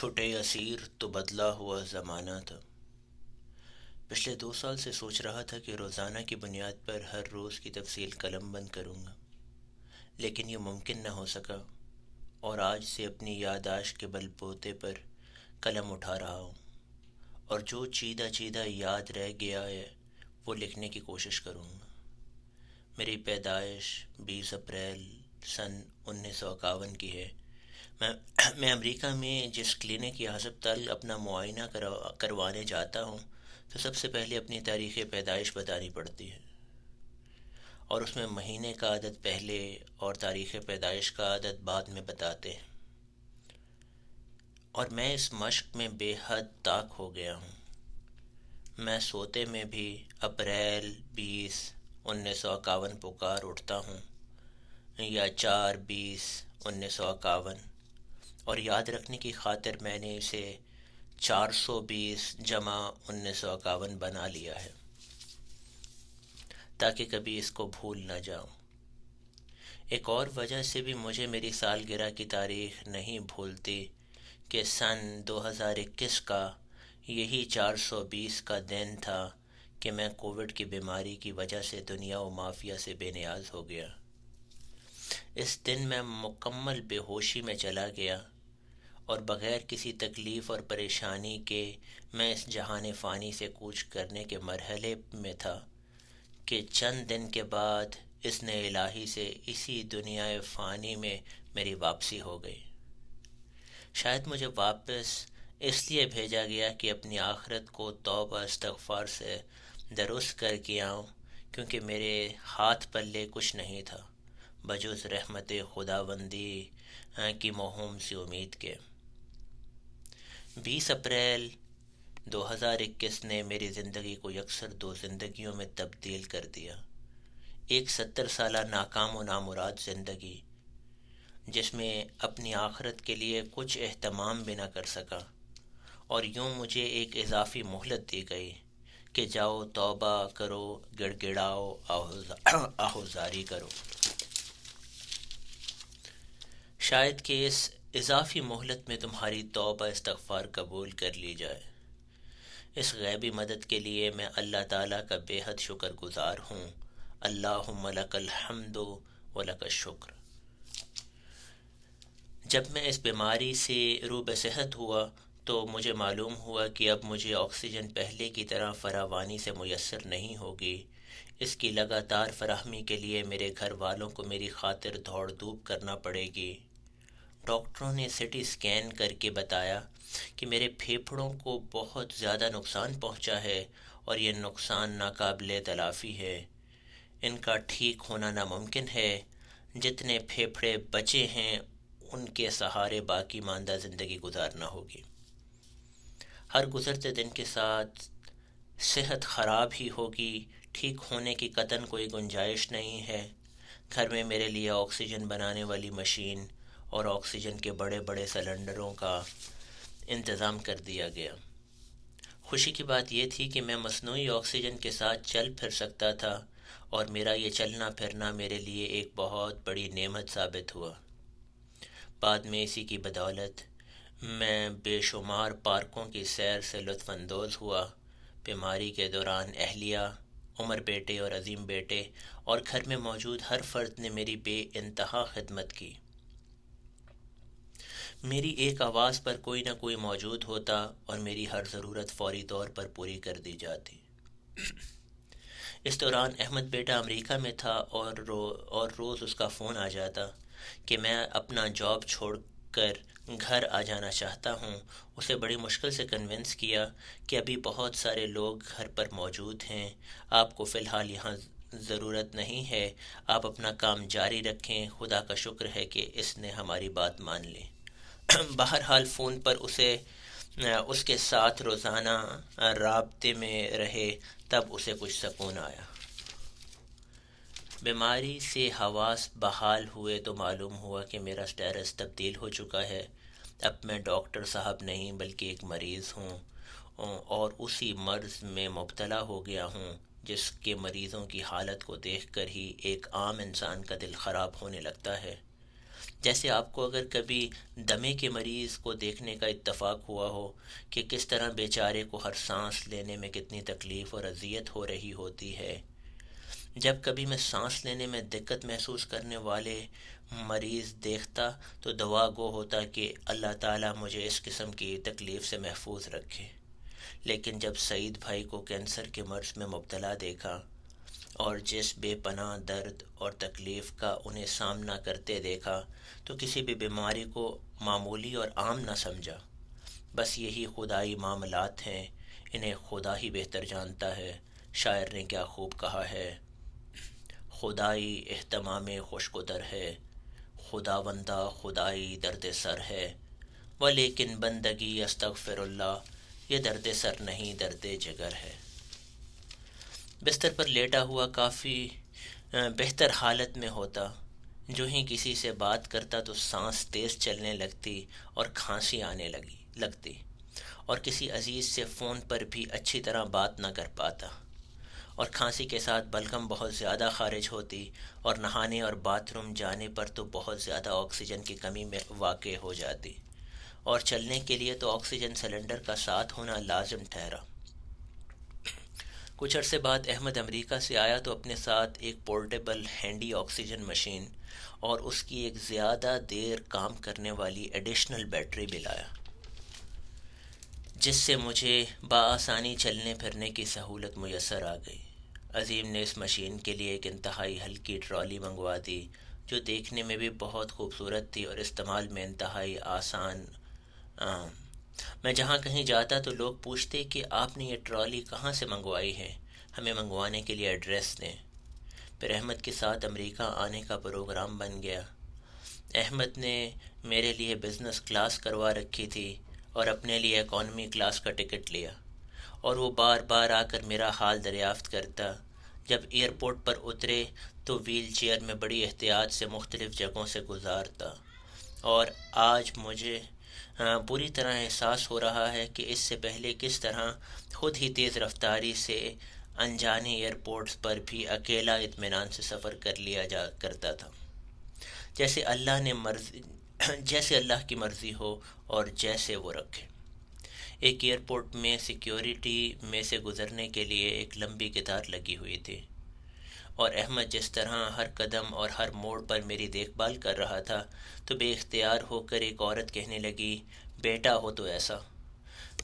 چھوٹے اسیر تو بدلا ہوا زمانہ تھا۔ پچھلے 2 سال سے سوچ رہا تھا کہ روزانہ کی بنیاد پر ہر روز کی تفصیل قلم بند کروں گا، لیکن یہ ممکن نہ ہو سکا، اور آج سے اپنی یادداشت کے بل بوتے پر قلم اٹھا رہا ہوں، اور جو چیدہ چیدہ یاد رہ گیا ہے وہ لکھنے کی کوشش کروں گا۔ میری پیدائش 20 اپریل سن 1951 کی ہے۔ میں میں امریکہ میں جس کلینک یا ہسپتال اپنا معائنہ کروانے جاتا ہوں تو سب سے پہلے اپنی تاریخ پیدائش بتانی پڑتی ہے، اور اس میں مہینے کا عدد پہلے اور تاریخ پیدائش کا عدد بعد میں بتاتے ہیں، اور میں اس مشق میں بے حد طاق ہو گیا ہوں۔ میں سوتے میں بھی اپریل 20 1951 پکار اٹھتا ہوں، یا 4/20 1951، اور یاد رکھنے کی خاطر میں نے اسے 420 × 1951 بنا لیا ہے، تاکہ کبھی اس کو بھول نہ جاؤں۔ ایک اور وجہ سے بھی مجھے میری سالگرہ کی تاریخ نہیں بھولتی کہ سن 2021 کا یہی 420 کا دن تھا کہ میں کووڈ کی بیماری کی وجہ سے دنیا و مافیا سے بے نیاز ہو گیا۔ اس دن میں مکمل بے ہوشی میں چلا گیا، اور بغیر کسی تکلیف اور پریشانی کے میں اس جہان فانی سے کوچ کرنے کے مرحلے میں تھا کہ چند دن کے بعد اذن الہی سے اسی دنیا فانی میں میری واپسی ہو گئی۔ شاید مجھے واپس اس لیے بھیجا گیا کہ اپنی آخرت کو توبہ استغفار سے درست کر کے آؤں، کیونکہ میرے ہاتھ پلے کچھ نہیں تھا بجز رحمت خداوندی کی موہوم سی امید کے۔ 20 اپریل 2021 نے میری زندگی کو یکسر 2 زندگیوں میں تبدیل کر دیا۔ ایک 70 سالہ ناکام و نامراد زندگی، جس میں اپنی آخرت کے لیے کچھ اہتمام بھی نہ کر سکا، اور یوں مجھے ایک اضافی مہلت دی گئی کہ جاؤ توبہ کرو، گڑ گڑاؤ، آہوزاری کرو۔ شاید کہ اس اضافی مہلت میں تمہاری توبہ استغفار قبول کر لی جائے۔ اس غیبی مدد کے لیے میں اللہ تعالیٰ کا بے حد شکر گزار ہوں۔ اللہم لک الحمد و لک الشکر۔ جب میں اس بیماری سے روبہ صحت ہوا تو مجھے معلوم ہوا کہ اب مجھے آکسیجن پہلے کی طرح فراوانی سے میسر نہیں ہوگی۔ اس کی لگاتار فراہمی کے لیے میرے گھر والوں کو میری خاطر دوڑ دھوپ کرنا پڑے گی۔ ڈاکٹروں نے سی ٹی اسکین کر کے بتایا کہ میرے پھیپھڑوں کو بہت زیادہ نقصان پہنچا ہے، اور یہ نقصان ناقابل تلافی ہے۔ ان کا ٹھیک ہونا ناممکن ہے۔ جتنے پھیپھڑے بچے ہیں ان کے سہارے باقی ماندہ زندگی گزارنا ہوگی۔ ہر گزرتے دن کے ساتھ صحت خراب ہی ہوگی، ٹھیک ہونے کی قطعاً کوئی گنجائش نہیں ہے۔ گھر میں میرے لیے آکسیجن بنانے والی مشین اور آکسیجن کے بڑے بڑے سلنڈروں کا انتظام کر دیا گیا۔ خوشی کی بات یہ تھی کہ میں مصنوعی آکسیجن کے ساتھ چل پھر سکتا تھا، اور میرا یہ چلنا پھرنا میرے لیے ایک بہت بڑی نعمت ثابت ہوا۔ بعد میں اسی کی بدولت میں بے شمار پارکوں کی سیر سے لطف اندوز ہوا۔ بیماری کے دوران اہلیہ، عمر بیٹے اور عظیم بیٹے اور گھر میں موجود ہر فرد نے میری بے انتہا خدمت کی۔ میری ایک آواز پر کوئی نہ کوئی موجود ہوتا اور میری ہر ضرورت فوری طور پر پوری کر دی جاتی۔ اس دوران احمد بیٹا امریکہ میں تھا، اور روز اس کا فون آ جاتا کہ میں اپنا جاب چھوڑ کر گھر آ جانا چاہتا ہوں۔ اسے بڑی مشکل سے کنونس کیا کہ ابھی بہت سارے لوگ گھر پر موجود ہیں، آپ کو فی الحال یہاں ضرورت نہیں ہے، آپ اپنا کام جاری رکھیں، خدا کا شکر ہے کہ اس نے ہماری بات مان لی۔ بہرحال فون پر اس کے ساتھ روزانہ رابطے میں رہے، تب اسے کچھ سکون آیا۔ بیماری سے حواس بحال ہوئے تو معلوم ہوا کہ میرا سٹیٹس تبدیل ہو چکا ہے۔ اب میں ڈاکٹر صاحب نہیں بلکہ ایک مریض ہوں، اور اسی مرض میں مبتلا ہو گیا ہوں جس کے مریضوں کی حالت کو دیکھ کر ہی ایک عام انسان کا دل خراب ہونے لگتا ہے۔ جیسے آپ کو اگر کبھی دمے کے مریض کو دیکھنے کا اتفاق ہوا ہو کہ کس طرح بیچارے کو ہر سانس لینے میں کتنی تکلیف اور اذیت ہو رہی ہوتی ہے، جب کبھی میں سانس لینے میں دقت محسوس کرنے والے مریض دیکھتا تو دعا گو ہوتا کہ اللہ تعالیٰ مجھے اس قسم کی تکلیف سے محفوظ رکھے۔ لیکن جب سعید بھائی کو کینسر کے مرض میں مبتلا دیکھا اور جس بے پناہ درد اور تکلیف کا انہیں سامنا کرتے دیکھا تو کسی بھی بیماری کو معمولی اور عام نہ سمجھا۔ بس یہی خدائی معاملات ہیں، انہیں خدا ہی بہتر جانتا ہے۔ شاعر نے کیا خوب کہا ہے، خدائی اہتمام خوش قدر ہے، خداوندہ خدائی درد سر ہے، ولیکن بندگی استغفر اللہ، یہ درد سر نہیں درد جگر ہے۔ بستر پر لیٹا ہوا کافی بہتر حالت میں ہوتا، جو ہی کسی سے بات کرتا تو سانس تیز چلنے لگتی اور کھانسی آنے لگتی، اور کسی عزیز سے فون پر بھی اچھی طرح بات نہ کر پاتا، اور کھانسی کے ساتھ بلغم بہت زیادہ خارج ہوتی، اور نہانے اور باتھ روم جانے پر تو بہت زیادہ آکسیجن کی کمی میں واقع ہو جاتی، اور چلنے کے لیے تو آکسیجن سلنڈر کا ساتھ ہونا لازم ٹھہرا۔ کچھ عرصے بعد احمد امریکہ سے آیا تو اپنے ساتھ ایک پورٹیبل ہینڈی آکسیجن مشین اور اس کی ایک زیادہ دیر کام کرنے والی ایڈیشنل بیٹری بھی لایا، جس سے مجھے بآسانی چلنے پھرنے کی سہولت میسر آ گئی۔ عظیم نے اس مشین کے لیے ایک انتہائی ہلکی ٹرالی منگوا دی، جو دیکھنے میں بھی بہت خوبصورت تھی اور استعمال میں انتہائی آسان۔ میں جہاں کہیں جاتا تو لوگ پوچھتے کہ آپ نے یہ ٹرالی کہاں سے منگوائی ہے، ہمیں منگوانے کے لیے ایڈریس دیں۔ پھر احمد کے ساتھ امریکہ آنے کا پروگرام بن گیا۔ احمد نے میرے لیے بزنس کلاس کروا رکھی تھی اور اپنے لیے اکانومی کلاس کا ٹکٹ لیا، اور وہ بار بار آ کر میرا حال دریافت کرتا۔ جب ایئرپورٹ پر اترے تو ویل چیئر میں بڑی احتیاط سے مختلف جگہوں سے گزارتا، اور آج مجھے پوری طرح احساس ہو رہا ہے کہ اس سے پہلے کس طرح خود ہی تیز رفتاری سے انجانے ایئرپورٹس پر بھی اکیلا اطمینان سے سفر کر لیا جا کرتا تھا، جیسے اللہ کی مرضی ہو اور جیسے وہ رکھے۔ ایک ایئرپورٹ میں سیکیورٹی میں سے گزرنے کے لیے ایک لمبی قطار لگی ہوئی تھی، اور احمد جس طرح ہر قدم اور ہر موڑ پر میری دیکھ بھال کر رہا تھا تو بے اختیار ہو کر ایک عورت کہنے لگی، بیٹا ہو تو ایسا،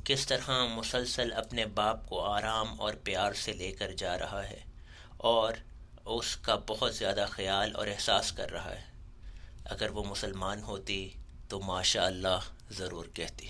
کس طرح مسلسل اپنے باپ کو آرام اور پیار سے لے کر جا رہا ہے اور اس کا بہت زیادہ خیال اور احساس کر رہا ہے۔ اگر وہ مسلمان ہوتی تو ماشاء اللہ ضرور کہتی۔